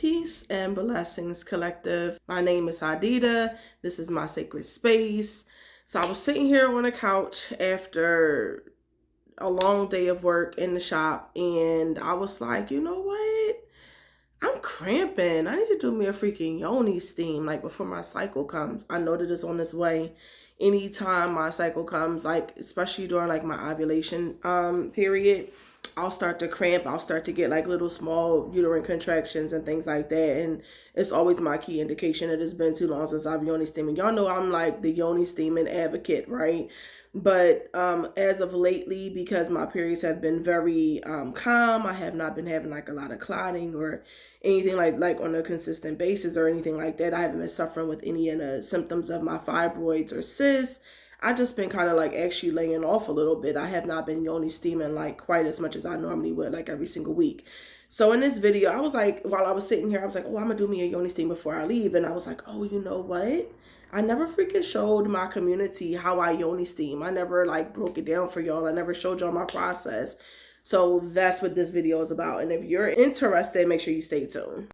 Peace and blessings, collective. My name is Hadida. This is my sacred space. So I was sitting here on the couch after a long day of work in the shop, and I was like, you know what? I'm cramping. I need to do me a freaking Yoni steam, like before my cycle comes. I know that it's on its way. Anytime my cycle comes, like especially during like my ovulation period, I'll start to cramp. I'll start to get like little small uterine contractions and things like that. And it's always my key indication that it's been too long since I've Yoni steaming. Y'all know I'm like the Yoni steaming advocate, right? But as of lately, because my periods have been very calm, I have not been having like a lot of clotting or anything like on a consistent basis or anything like that. I haven't been suffering with any of the symptoms of my fibroids or cysts. I just been kind of like actually laying off a little bit. I have not been Yoni steaming like quite as much as I normally would, like every single week. So in this video, I was like, while I was sitting here, I was like, oh, I'm gonna do me a Yoni steam before I leave. And I was like, oh, you know what? I never freaking showed my community how I Yoni steam. I never like broke it down for y'all. I never showed y'all my process. So that's what this video is about. And if you're interested, make sure you stay tuned.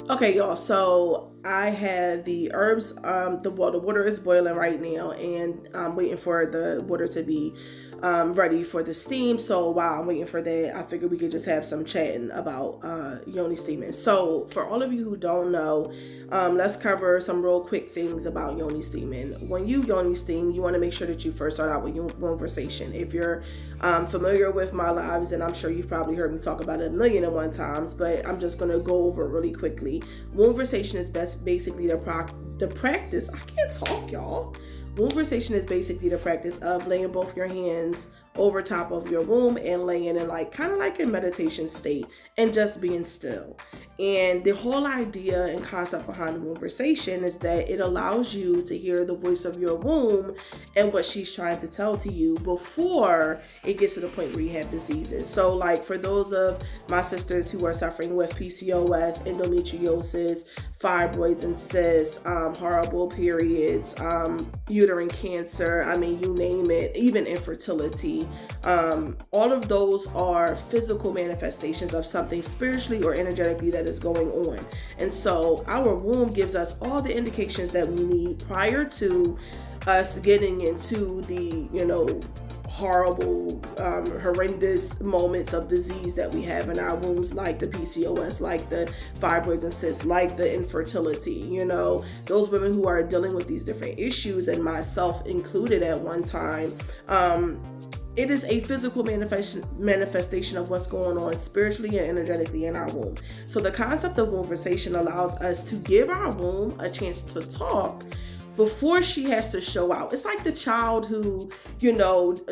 Okay, y'all, so I have the herbs, the water is boiling right now, and I'm waiting for the water to be ready for the steam. So while I'm waiting for that, I figured we could just have some chatting about Yoni steaming. So for all of you who don't know, let's cover some real quick things about Yoni steaming. When you Yoni steam, you want to make sure that you first start out with conversation. If you're familiar with my lives, and I'm sure you've probably heard me talk about it 1,000,001 times, but I'm just going to go over it really quickly. Conversation is basically the practice. I can't talk, y'all. Conversation is basically the practice of laying both your hands over top of your womb and laying in like kind of like a meditation state and just being still. And the whole idea and concept behind the conversation is that it allows you to hear the voice of your womb and what she's trying to tell to you before it gets to the point where you have diseases. So like for those of my sisters who are suffering with PCOS, endometriosis, fibroids and cysts, horrible periods, uterine cancer, I mean, you name it, even infertility, all of those are physical manifestations of something spiritually or energetically that is going on. And so our womb gives us all the indications that we need prior to us getting into the, horrible, horrendous moments of disease that we have in our wombs, like the PCOS, like the fibroids and cysts, like the infertility. Those women who are dealing with these different issues, and myself included at one time, it is a physical manifestation of what's going on spiritually and energetically in our womb. So the concept of conversation allows us to give our womb a chance to talk before she has to show out. It's like the child who,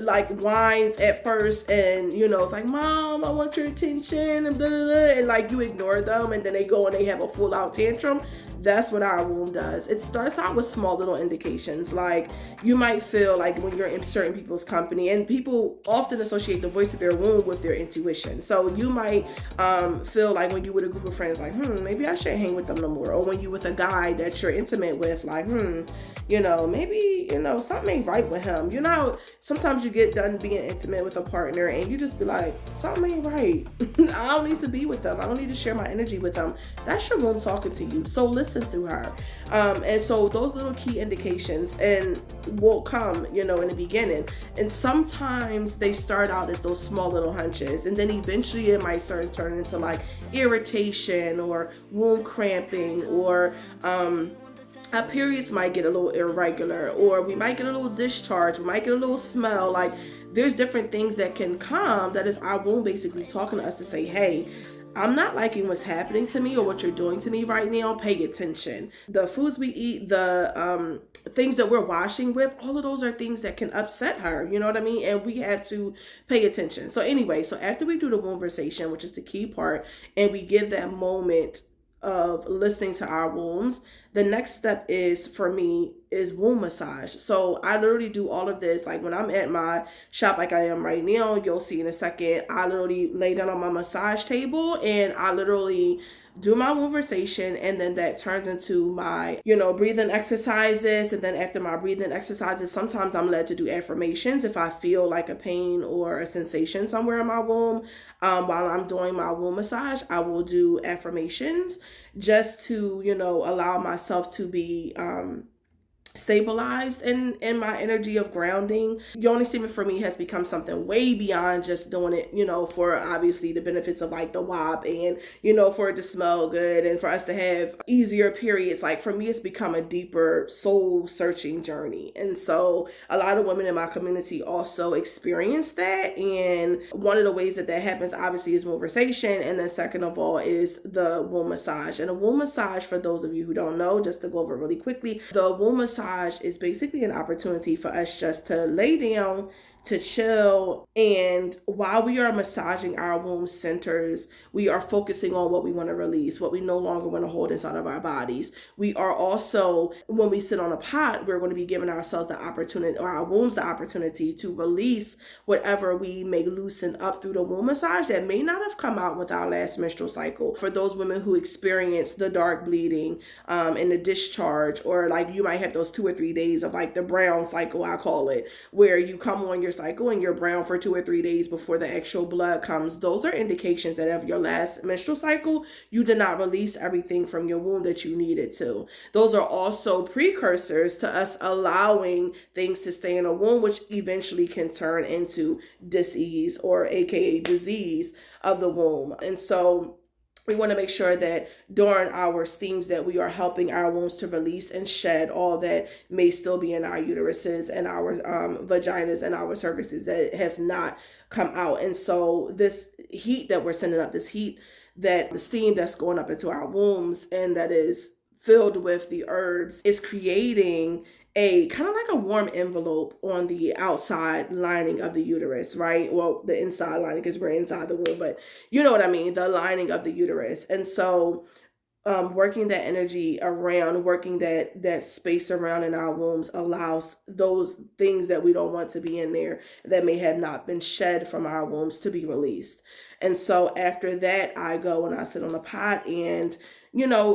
like whines at first and, it's like, Mom, I want your attention and blah, blah, blah. And like you ignore them and then they go and they have a full out tantrum. That's what our womb does. It starts out with small little indications. Like you might feel like when you're in certain people's company, and people often associate the voice of their womb with their intuition. So you might feel like when you with a group of friends, like, maybe I shouldn't hang with them no more. Or when you with a guy that you're intimate with, like, maybe, something ain't right with him. Sometimes you get done being intimate with a partner and you just be like, something ain't right. I don't need to be with them. I don't need to share my energy with them. That's your womb talking to you. So listen to her. And so those little key indications and will come, in the beginning. And sometimes they start out as those small little hunches. And then eventually it might start to turn into like irritation or womb cramping, or our periods might get a little irregular, or we might get a little discharge, we might get a little smell. Like there's different things that can come, that is our womb basically talking to us to say, hey, I'm not liking what's happening to me or what you're doing to me right now. Pay attention. The foods we eat, the things that we're washing with, all of those are things that can upset her. You know what I mean? And we have to pay attention. So anyway, so after we do the conversation, which is the key part, and we give that moment of listening to our wombs, the next step is for me is womb massage. So I literally do all of this. Like when I'm at my shop like I am right now, you'll see in a second, I literally lay down on my massage table and I literally do my conversation, and then that turns into my, breathing exercises. And then after my breathing exercises, sometimes I'm led to do affirmations if I feel like a pain or a sensation somewhere in my womb. While I'm doing my womb massage, I will do affirmations just to, allow myself to be stabilized in my energy of grounding. Yoni steaming for me has become something way beyond just doing it, for obviously the benefits of like the WAP and, for it to smell good and for us to have easier periods. Like for me, it's become a deeper soul searching journey. And so a lot of women in my community also experience that. And one of the ways that happens obviously is conversation. And then second of all is the womb massage. And a womb massage, for those of you who don't know, just to go over really quickly, the womb massage is basically an opportunity for us just to lay down, to chill, and while we are massaging our womb centers, we are focusing on what we want to release, what we no longer want to hold inside of our bodies. We are also, when we sit on a pot, we're going to be giving ourselves the opportunity, or our wombs the opportunity, to release whatever we may loosen up through the womb massage that may not have come out with our last menstrual cycle. For those women who experience the dark bleeding and the discharge, or like you might have those 2 or 3 days of like the brown cycle, I call it, where you come on your cycle and you're brown for 2 or 3 days before the actual blood comes. Those are indications that of your last menstrual cycle, you did not release everything from your womb that you needed to. Those are also precursors to us allowing things to stay in a womb, which eventually can turn into dis-ease, or aka disease of the womb. And so we want to make sure that during our steams that we are helping our wombs to release and shed all that may still be in our uteruses and our vaginas and our cervixes that has not come out. And so this heat that we're sending up, this heat, that the steam that's going up into our wombs and that is filled with the herbs, is creating a kind of like a warm envelope on the outside lining of the uterus, right? Well, the inside lining, because we're inside the womb, but you know what I mean, the lining of the uterus. And so working that energy around, working that space around in our wombs allows those things that we don't want to be in there that may have not been shed from our wombs to be released. And so after that, I go and I sit on a pot, and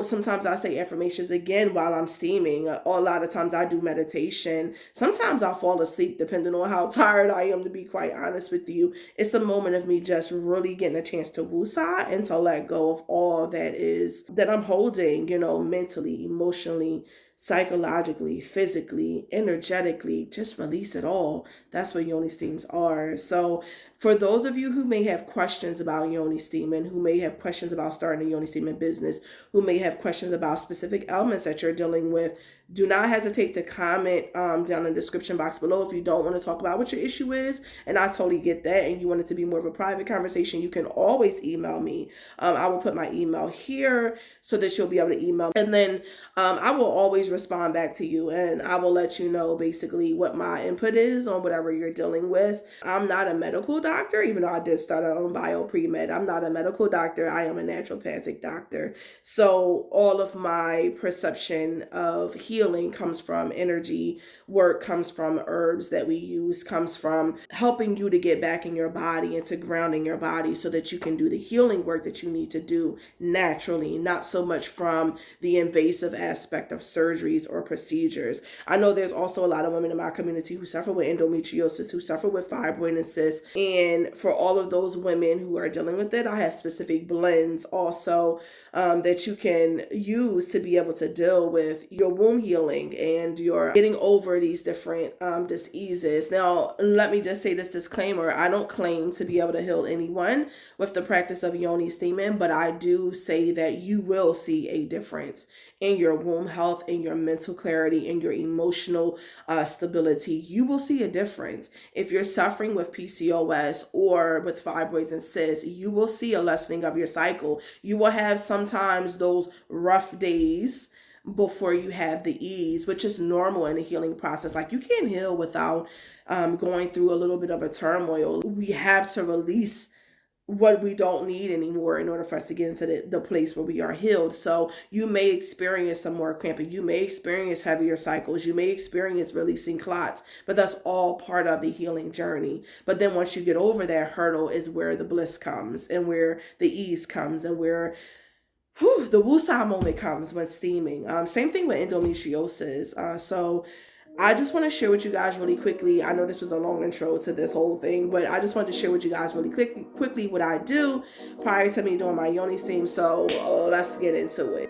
sometimes I say affirmations again while I'm steaming. A lot of times I do meditation. Sometimes I'll fall asleep depending on how tired I am, to be quite honest with you. It's a moment of me just really getting a chance to woosah and to let go of all that I'm holding, mentally, emotionally, psychologically, physically, energetically. Just release it all. That's what Yoni steams are. So for those of you who may have questions about Yoni steaming, who may have questions about starting a Yoni steaming business, who may have questions about specific ailments that you're dealing with, do not hesitate to comment down in the description box below if you don't want to talk about what your issue is. And I totally get that. And you want it to be more of a private conversation, you can always email me. I will put my email here so that you'll be able to email. And then I will always respond back to you, and I will let you know basically what my input is on whatever you're dealing with. I'm not a medical doctor, even though I did start out on bio pre-med. I'm not a medical doctor. I am a naturopathic doctor. So all of my perception of healing comes from energy work, comes from herbs that we use, comes from helping you to get back in your body and to grounding your body so that you can do the healing work that you need to do naturally, not so much from the invasive aspect of surgeries or procedures. I know there's also a lot of women in my community who suffer with endometriosis, who suffer with fibroid and cysts. And for all of those women who are dealing with it, I have specific blends also that you can use to be able to deal with your womb healing and your getting over these different diseases. Now, let me just say this disclaimer. I don't claim to be able to heal anyone with the practice of Yoni steaming, but I do say that you will see a difference in your womb health, in your mental clarity, in your emotional stability. You will see a difference. If you're suffering with PCOS or with fibroids and cysts, you will see a lessening of your cycle. You will have sometimes those rough days before you have the ease, which is normal in the healing process. Like, you can't heal without going through a little bit of a turmoil. We have to release what we don't need anymore in order for us to get into the place where we are healed. So you may experience some more cramping. You may experience heavier cycles. You may experience releasing clots, but that's all part of the healing journey. But then once you get over that hurdle is where the bliss comes and where the ease comes and where the woosah moment comes when steaming. Same thing with endometriosis. So I just want to share with you guys really quickly. I know this was a long intro to this whole thing, but I just wanted to share with you guys really quickly what I do prior to me doing my Yoni steam. So let's get into it.